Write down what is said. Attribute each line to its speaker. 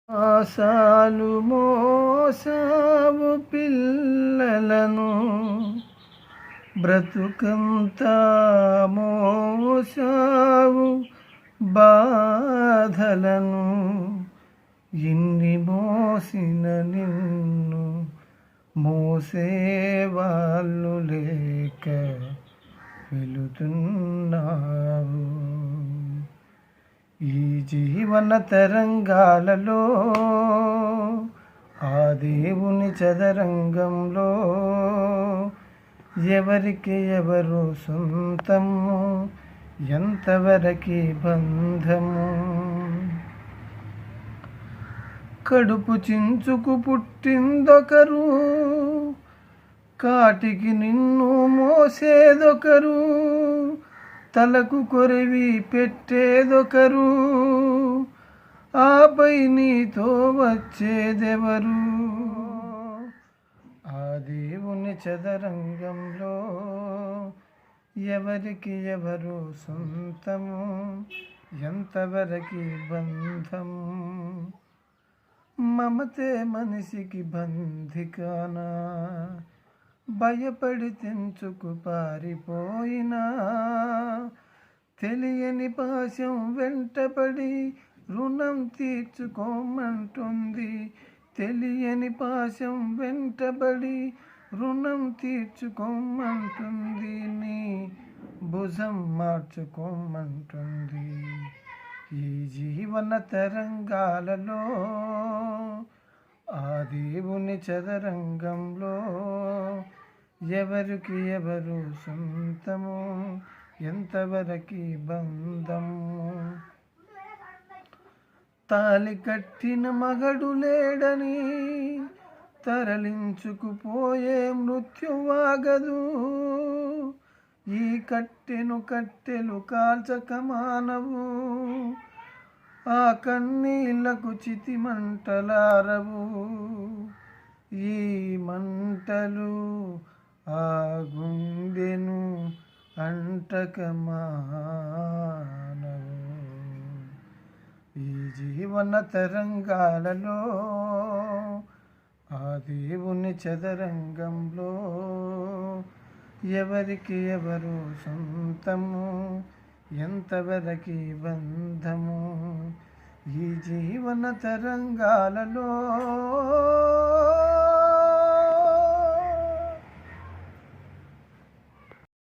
Speaker 1: ఆశాలు మోసావు పిల్లలను, బ్రతుకంతా మోసావు బాధలను. ఇన్ని మోసిన నిన్ను మోసేవాళ్ళు లేక వెళుతున్నావు. ఈ జీవన తరంగాలలో ఆ దేవుని చదరంగంలో ఎవరికి ఎవరు సొంతము, ఎంతవరకి బంధము. కడుపు చించుకు పుట్టిందొకరు, కాటికి నిన్ను మోసేదొకరు, తలకు కొరివి పెట్టేదొకరు, ఆపై నీతో వచ్చేదెవరు. ఆ దేవుని చదరంగంలో ఎవరికి ఎవరు సొంతము, ఎంతవరకి బంధము. మమతే మనిషికి బంధికానా, భయపడి తెంచుకు పారిపోయినా, తెలియని పాశం వెంటపడి రుణం తీర్చుకోమంటుంది. తెలియని పాశం వెంటబడి రుణం తీర్చుకోమంటుంది, నీ భుజం మార్చుకోమంటుంది. ఈ జీవన తరంగాలలో ఆ దేవుని చదరంగంలో ఎవరికి ఎవరు సొంతము, ఎంతవరకి బంధము. తాలి కట్టిన మగడు లేడని తరలించుకుపోయే మృత్యువాగదు. ఈ కట్టెలు కాల్చక మానవు, ఆ కన్నీళ్లకు చితి మంటలారవు. ఈ మంటలు ఆ గుండెను అంటక మానవు. ఈ జీవన తరంగాలలో ఆ దేవుని చదరంగంలో ఎవరికి ఎవరు సొంతము, ఎంతవరకి బంధము. ఈ జీవన తరంగాలలో